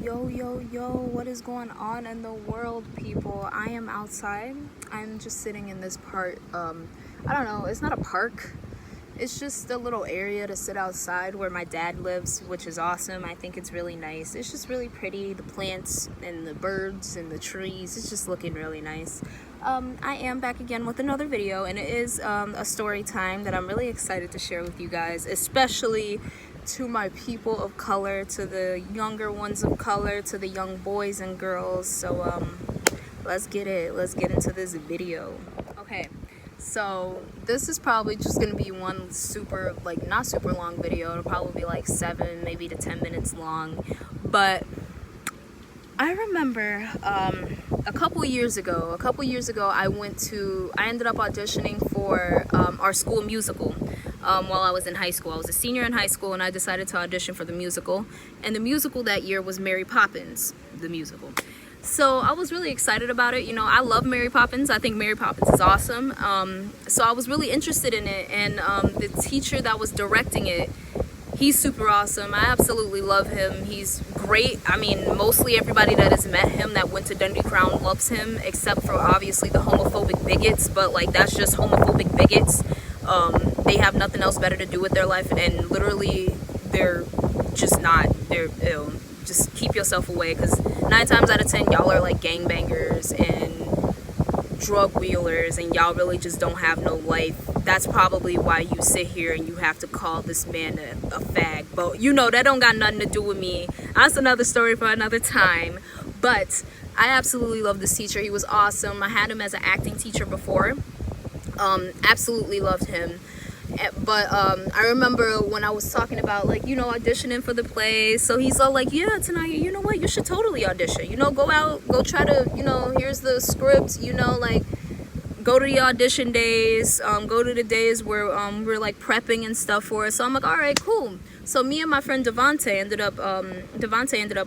Yo, what is going on in the world, people? I am outside. I'm just sitting in this part. I don't know, it's not a park. It's just a little area to sit outside where my dad lives, which is awesome. I think it's really nice. It's just really pretty. The plants and the birds and the trees, it's just looking really nice. I am back again with another video, and it is a story time that I'm really excited to share with you guys, especially to my people of color, to the younger ones of color, to the young boys and girls. So let's get into this video. Okay, so this is probably just gonna be one super, like, not super long video. It'll probably be like 7 maybe to 10 minutes long. But I remember a couple years ago I ended up auditioning for our school musical. While I was in high school. I was a senior in high school, and I decided to audition for the musical. And the musical that year was Mary Poppins, the musical. So I was really excited about it. You know, I love Mary Poppins. I think Mary Poppins is awesome. So I was really interested in it. And the teacher that was directing it, he's super awesome. I absolutely love him. He's great. I mean, mostly everybody that has met him that went to Dundee Crown loves him, except for obviously the homophobic bigots. But like, that's just homophobic bigots. They have nothing else better to do with their life, and literally they're ill. Just keep yourself away, because 9 times out of 10 y'all are like gangbangers and drug wheelers, and y'all really just don't have no life. That's probably why you sit here and you have to call this man a fag. But you know, that don't got nothing to do with me. That's another story for another time. But I absolutely love this teacher. He was awesome. I had him as an acting teacher before. Absolutely loved him. But I remember when I was talking about, like, you know, auditioning for the play, so he's all like, yeah, tonight, you know what, you should totally audition, you know, go out, go try to, you know, here's the script, you know, like, go to the audition days, go to the days where we're like prepping and stuff for it. So I'm like, all right, cool. So me and my friend Devontae ended up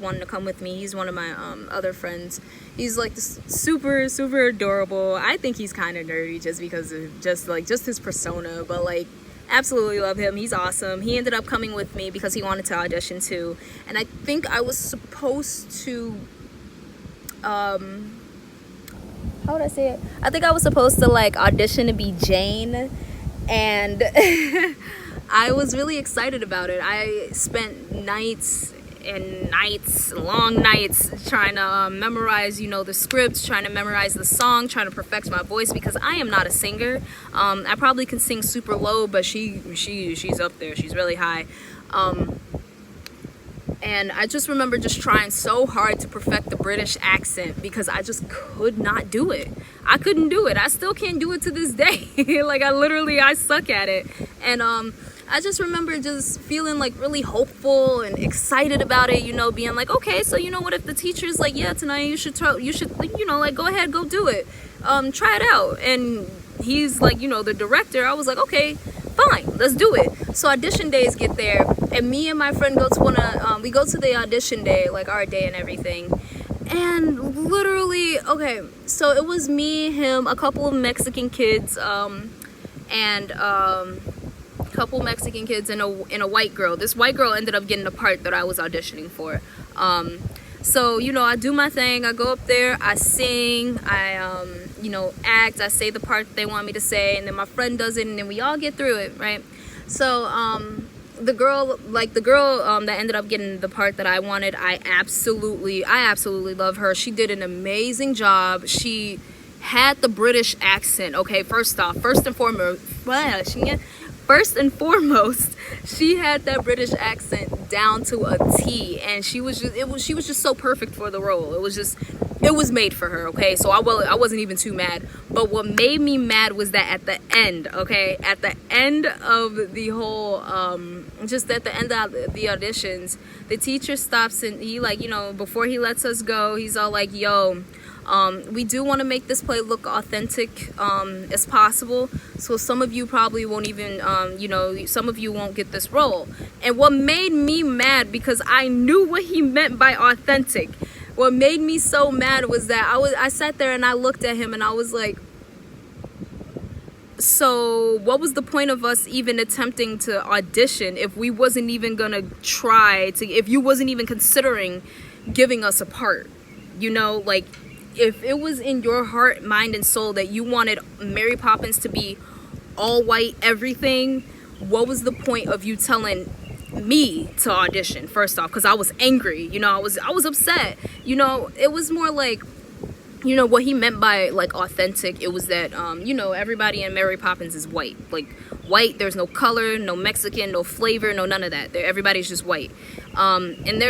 wanting to come with me. He's one of my other friends. He's like super adorable. I think he's kind of nerdy just because of just his persona, but like, absolutely love him. He's awesome. He ended up coming with me because he wanted to audition too. And I think I was supposed to how would I say it? I think I was supposed to like audition to be Jane, and I was really excited about it. I spent nights and nights, long nights, trying to memorize, you know, the script, trying to memorize the song, trying to perfect my voice, because I am not a singer. I probably can sing super low, but she's up there. She's really high. And I just remember just trying so hard to perfect the British accent, because I just could not do it. I couldn't do it. I still can't do it to this day. Like, I suck at it. And I just remember just feeling like really hopeful and excited about it, you know, being like, okay, so you know what, if the teacher's like, yeah, tonight you should, you know, like, go ahead, go do it. Try it out. And he's like, you know, the director. I was like, okay, fine, let's do it. So audition days get there, and me and my friend go to we go to the audition day, like our day and everything. And literally, okay, so it was me, him, a couple of Mexican kids, and a couple Mexican kids and a white girl. This white girl ended up getting the part that I was auditioning for. So, you know, I do my thing. I go up there, I sing, I you know, act, I say the part that they want me to say, and then my friend does it, and then we all get through it, right? So the girl that ended up getting the part that I wanted, I absolutely love her. She did an amazing job. She had the British accent. Okay, first and foremost, she had that British accent down to a T, and she was just so perfect for the role. It was made for her, okay? So I wasn't even too mad. But what made me mad was that at the end, okay, at the end of the whole, just at the end of the auditions, the teacher stops, and he, like, you know, before he lets us go, he's all like, yo, we do want to make this play look authentic as possible, so some of you probably won't even, you know, some of you won't get this role. And what made me mad, because I knew what he meant by authentic, what made me so mad was that I sat there and I looked at him and I was like, So what was the point of us even attempting to audition if we wasn't even gonna try to, if you wasn't even considering giving us a part? You know, like, if it was in your heart, mind, and soul that you wanted Mary Poppins to be all white everything, what was the point of you telling me to audition? First off, because I was angry, you know, I was upset. You know, it was more like, you know, what he meant by like authentic, it was that you know, everybody in Mary Poppins is white, like white. There's no color, no Mexican, no flavor, no none of that. Everybody's just white. And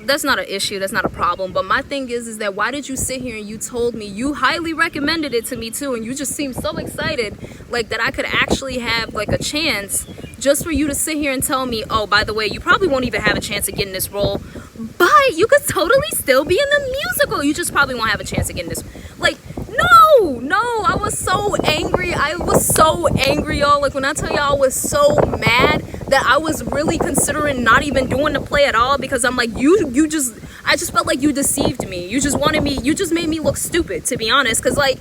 that's not an issue, that's not a problem. But my thing is that why did you sit here and you told me, you highly recommended it to me too, and you just seemed so excited like that I could actually have like a chance, just for you to sit here and tell me, oh, by the way, you probably won't even have a chance of getting this role, but you could totally still be in the musical. You just probably won't have a chance of getting this. Like, no, I was so angry. Y'all. Like, when I tell y'all I was so mad that I was really considering not even doing the play at all, because I'm like, I just felt like you deceived me. You just made me look stupid, to be honest, because like,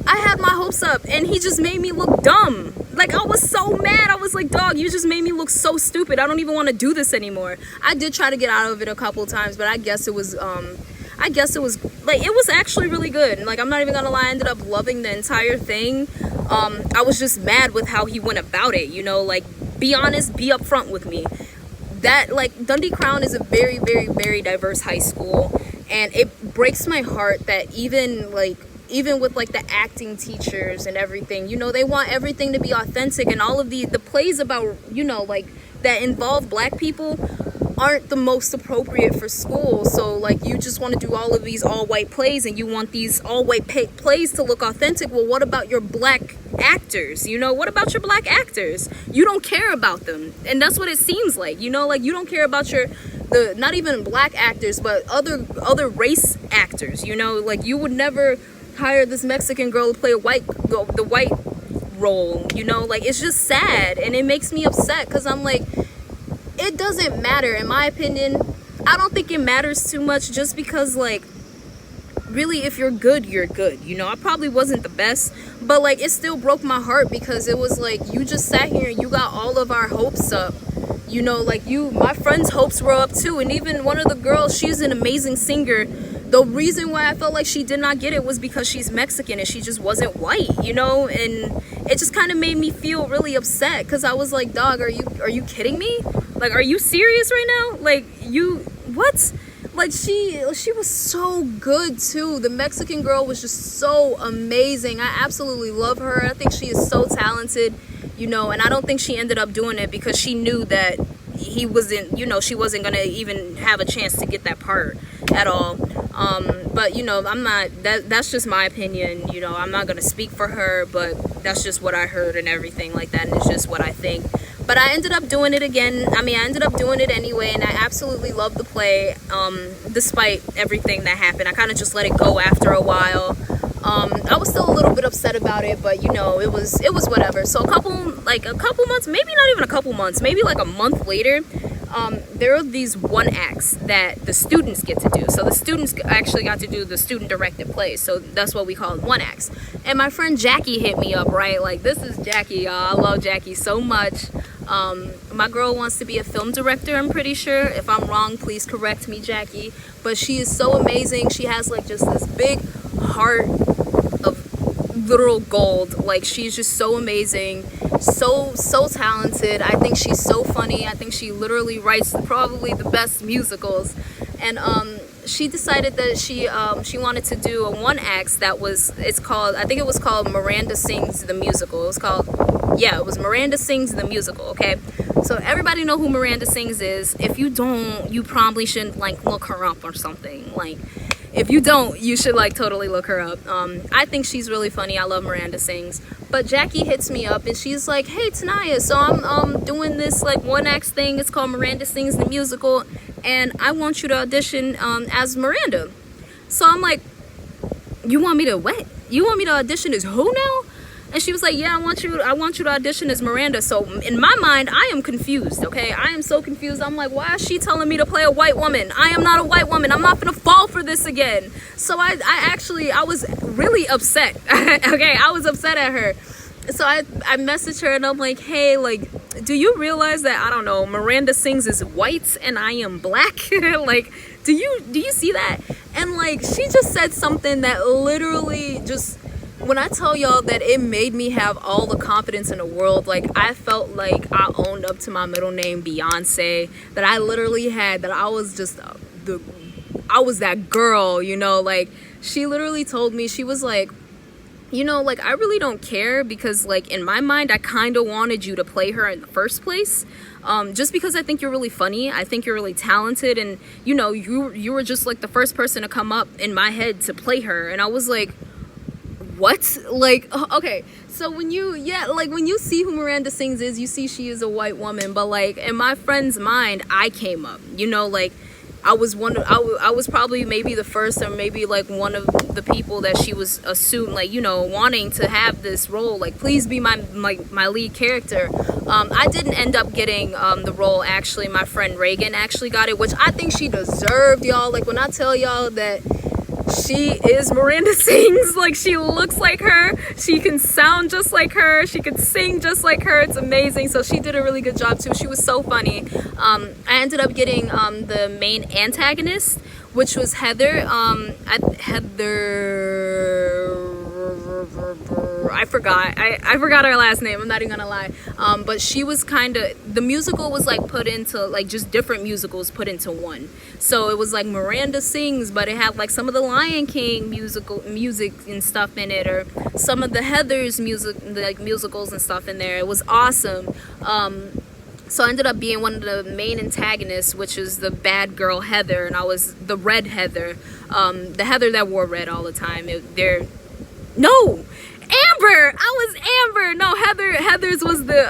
I had my hopes up and he just made me look dumb. Like, I was so mad. I was like, dog, you just made me look so stupid. I don't even want to do this anymore. I did try to get out of it a couple of times, but I guess it was like, it was actually really good. Like, I'm not even gonna lie, I ended up loving the entire thing. I was just mad with how he went about it, you know, like, be honest, be upfront with me. That, like, Dundee Crown is a very, very, very diverse high school, and it breaks my heart that even with like the acting teachers and everything, you know, they want everything to be authentic, and all of the plays about, you know, like, that involve black people aren't the most appropriate for school. So like, you just want to do all of these all white plays, and you want these all white plays to look authentic. Well, what about your black actors? You know, what about your black actors? You don't care about them, and that's what it seems like, you know, like, you don't care about the not even black actors, but other race actors, you know, like, you would never hire this Mexican girl to play the white role, you know, like, it's just sad, and it makes me upset, because I'm like, it doesn't matter, in my opinion. I don't think it matters too much, just because, like, really, if you're good, you're good, you know. I probably wasn't the best, but like, it still broke my heart, because it was like, you just sat here and you got all of our hopes up, you know, like, my friends' hopes were up too, and even one of the girls, she's an amazing singer. The reason why I felt like she did not get it was because she's Mexican and she just wasn't white, you know, and it just kind of made me feel really upset, because I was like, dog, are you kidding me? Like, are you serious right now? Like, what? Like, she was so good too. The Mexican girl was just so amazing. I absolutely love her. I think she is so talented, you know, and I don't think she ended up doing it because she knew that he wasn't, you know, she wasn't gonna even have a chance to get that part at all. But you know, that's just my opinion, you know. I'm not gonna speak for her, but that's just what I heard and everything like that, and it's just what I think. But I ended up doing it again. I mean, I ended up doing it anyway, and I absolutely loved the play, despite everything that happened. I kind of just let it go after a while. I was still a little bit upset about it, but you know, it was whatever. So a couple months, maybe not even a couple months, maybe like a month later, there are these one acts that the students get to do. So the students actually got to do the student directed plays. So that's what we call one acts. And my friend Jackie hit me up, right? Like, this is Jackie, y'all. I love Jackie so much. My girl wants to be a film director, I'm pretty sure. If I'm wrong, please correct me, Jackie. But she is so amazing. She has like just this big heart of literal gold. Like, she's just so amazing, so talented. I think she's so funny. I think she literally writes probably the best musicals. And she decided that she wanted to do a one act that was, I think it was called Miranda Sings the Musical. It was Miranda Sings the Musical, okay? So everybody know who Miranda Sings is. If you don't, you probably shouldn't like look her up or something. Like, if you don't, you should like totally look her up. I think she's really funny. I love Miranda Sings. But Jackie hits me up and she's like, hey Tanaya, so I'm doing this like one act thing. It's called Miranda Sings the Musical, and I want you to audition as Miranda. So I'm like, you want me to what? You want me to audition as who now? And she was like, yeah, I want you to audition as Miranda. So in my mind, I am confused, okay? I am so confused. I'm like, why is she telling me to play a white woman? I am not a white woman. I'm not gonna fall for this again. So I was really upset, okay? I was upset at her. so I messaged her and I'm like, hey, like, do you realize that, I don't know, Miranda Sings is white and I am black? Like, do you see that? And like, she just said something that literally just, when I tell y'all that it made me have all the confidence in the world, like I felt like I owned up to my middle name Beyonce, that I literally had, that I was just I was that girl, you know. Like, she literally told me, she was like, you know, like, I really don't care, because like in my mind I kind of wanted you to play her in the first place, just because I think you're really funny, I think you're really talented, and you know, you were just like the first person to come up in my head to play her. And I was like, what? Like, okay, so when you, yeah, like when you see who Miranda Sings is, you see she is a white woman, but like in my friend's mind, I came up, you know, like I was I was probably maybe the first, or maybe like one of the people that she was assumed, like, you know, wanting to have this role, like, please be my lead character. I didn't end up getting the role. Actually, my friend Reagan actually got it, which I think she deserved, y'all. Like, when I tell y'all that she is Miranda Sings, like, she looks like her, she can sound just like her, she can sing just like her, it's amazing. So she did a really good job too. She was so funny. I ended up getting the main antagonist, which was Heather. I forgot her last name, I'm not even gonna lie. But she was kind of, the musical was like put into like just different musicals put into one. So it was like Miranda Sings, but it had like some of the Lion King music and stuff in it, or some of the Heather's music, like musicals and stuff in there. It was awesome. So I ended up being one of the main antagonists, which is the bad girl Heather, and I was the red Heather, the Heather that wore red all the time. No, Amber. I was Amber. No, Heather's was the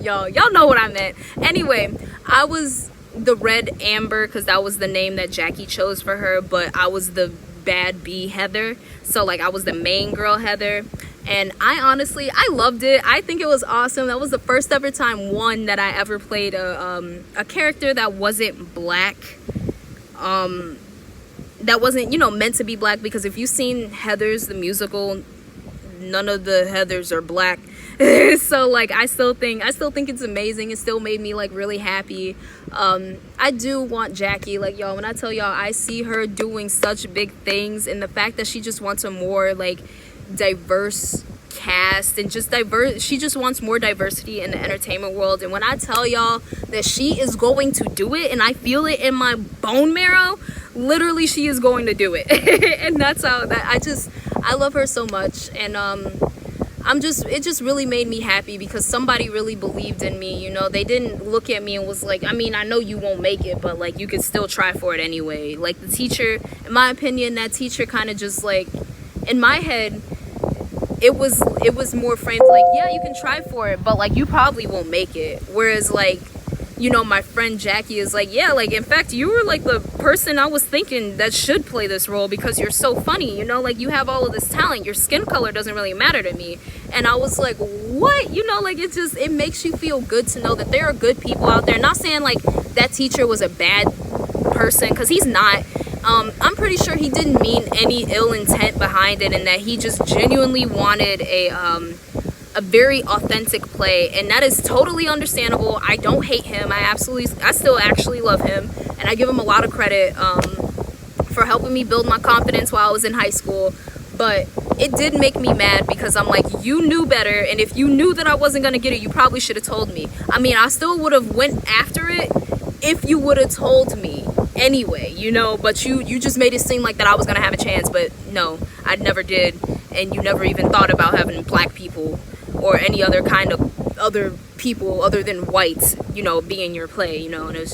y'all know what I meant. Anyway, I was the red Amber because that was the name that Jackie chose for her, but I was the bad B Heather. So like, I was the main girl Heather, and I honestly, I loved it. I think it was awesome. That was the first ever time, one, that I ever played a character that wasn't black. That wasn't, you know, meant to be black, because if you've seen Heathers the musical, none of the Heathers are black. So like, I still think it's amazing. It still made me like really happy. I do want Jackie, like, y'all, when I tell y'all I see her doing such big things, and the fact that she just wants a more like diverse cast, and just she just wants more diversity in the entertainment world. And when I tell y'all that she is going to do it, and I feel it in my bone marrow, literally she is going to do it. And that's how I love her so much. And it just really made me happy, because somebody really believed in me, you know. They didn't look at me and was like, I mean, I know you won't make it, but like, you could still try for it anyway. Like, the teacher, in my opinion, that teacher kind of just like, in my head, it was more framed like, yeah, you can try for it, but like, you probably won't make it. Whereas like, you know, my friend Jackie is like, yeah, like, in fact, you were like the person I was thinking that should play this role, because you're so funny, you know, like, you have all of this talent, your skin color doesn't really matter to me. And I was like, what? You know, like, it makes you feel good to know that there are good people out there. Not saying like that teacher was a bad person, because he's not. I'm pretty sure he didn't mean any ill intent behind it, and that he just genuinely wanted a very authentic play, and that is totally understandable. I don't hate him. I still actually love him, and I give him a lot of credit for helping me build my confidence while I was in high school. But it did make me mad, because I'm like, you knew better, and if you knew that I wasn't gonna get it, you probably should have told me. I mean, I still would have went after it if you would have told me anyway, you know. But you just made it seem like that I was gonna have a chance, but no, I never did. And you never even thought about having black people or any other kind of other people other than whites, you know, be in your play, you know. And it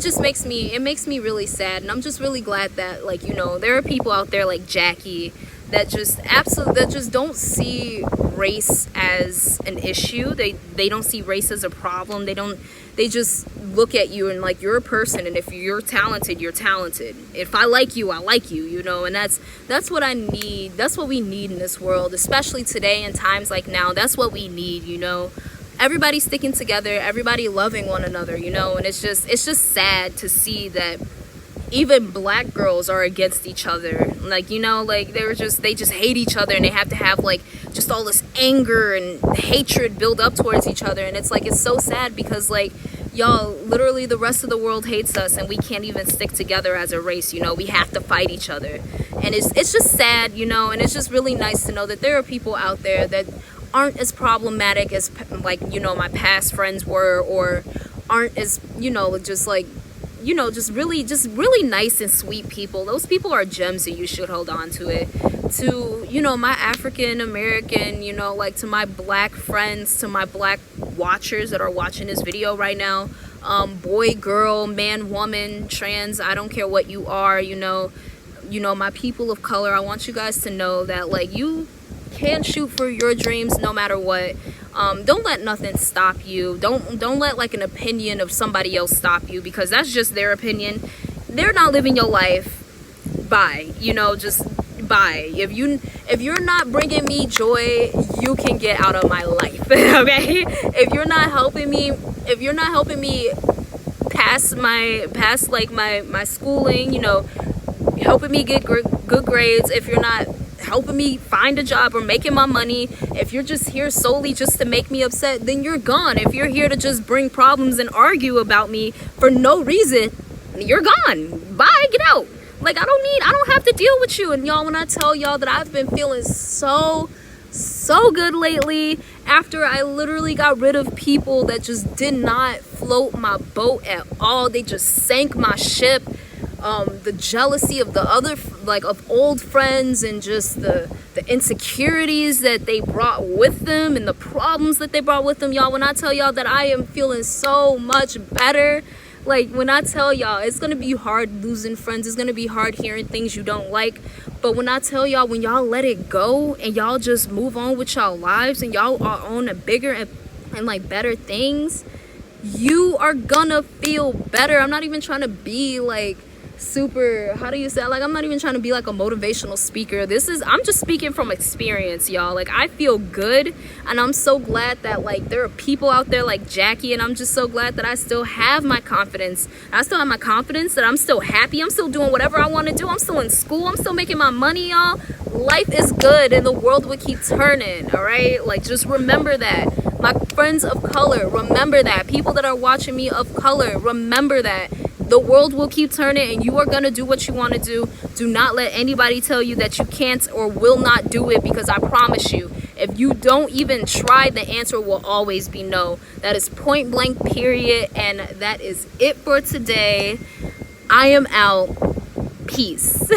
just makes me really sad. And I'm just really glad that, like, you know, there are people out there like Jackie that just don't see race as an issue. They don't see race as a problem. They just look at you and like, you're a person, and if you're talented, you're talented. If I like you, I like you, you know. And that's what I need. That's what we need in this world, especially today in times like now. That's what we need, you know. Everybody sticking together, everybody loving one another, you know. And it's just sad to see that even black girls are against each other. Like, you know, like they just hate each other, and they have to have like just all this anger and hatred build up towards each other. And it's like, it's so sad because like, y'all, literally the rest of the world hates us, and we can't even stick together as a race. You know, we have to fight each other, and it's just sad, you know. And it's just really nice to know that there are people out there that aren't as problematic as, like, you know, my past friends were, or aren't as, you know, just like, you know, just really nice and sweet people. Those people are gems, and you should hold on to it. To, you know, my African American, you know, like to my black friends, to my black watchers that are watching this video right now, boy, girl, man, woman, trans, I don't care what you are, you know, my people of color, I want you guys to know that like, you can shoot for your dreams no matter what. Don't let nothing stop you. Don't let like an opinion of somebody else stop you, because that's just their opinion. They're not living your life. Bye. You know, just bye. If you're not bringing me joy, you can get out of my life. Okay? If you're not helping me pass like my schooling, you know, helping me get good grades, if you're not helping me find a job or making my money, if you're just here solely just to make me upset, then you're gone. If you're here to just bring problems and argue about me for no reason, you're gone. Bye, get out. Like, I don't have to deal with you. And y'all, when I tell y'all that I've been feeling so good lately, after I literally got rid of people that just did not float my boat at all, they just sank my ship. The jealousy of the other, like, of old friends, and just the insecurities that they brought with them, and the problems that they brought with them, y'all, when I tell y'all that I am feeling so much better, like, when I tell y'all, it's gonna be hard losing friends, it's gonna be hard hearing things you don't like, but when I tell y'all, when y'all let it go and y'all just move on with y'all lives, and y'all are on a bigger and like better things, you are gonna feel better. I'm not even trying to be like super, how do you say, like, I'm not even trying to be like a motivational speaker. I'm just speaking from experience, y'all. Like, I feel good, and I'm so glad that like there are people out there like Jackie, and I'm just so glad that I still have my confidence. I still have my confidence, that I'm still happy, I'm still doing whatever I want to do, I'm still in school, I'm still making my money, y'all. Life is good, and the world will keep turning. All right, like, just remember that. My friends of color, remember that. People that are watching me of color, remember that. The world will keep turning, and you are going to do what you want to do. Do not let anybody tell you that you can't or will not do it, because I promise you, if you don't even try, the answer will always be no. That is point blank, period. And that is it for today. I am out. Peace.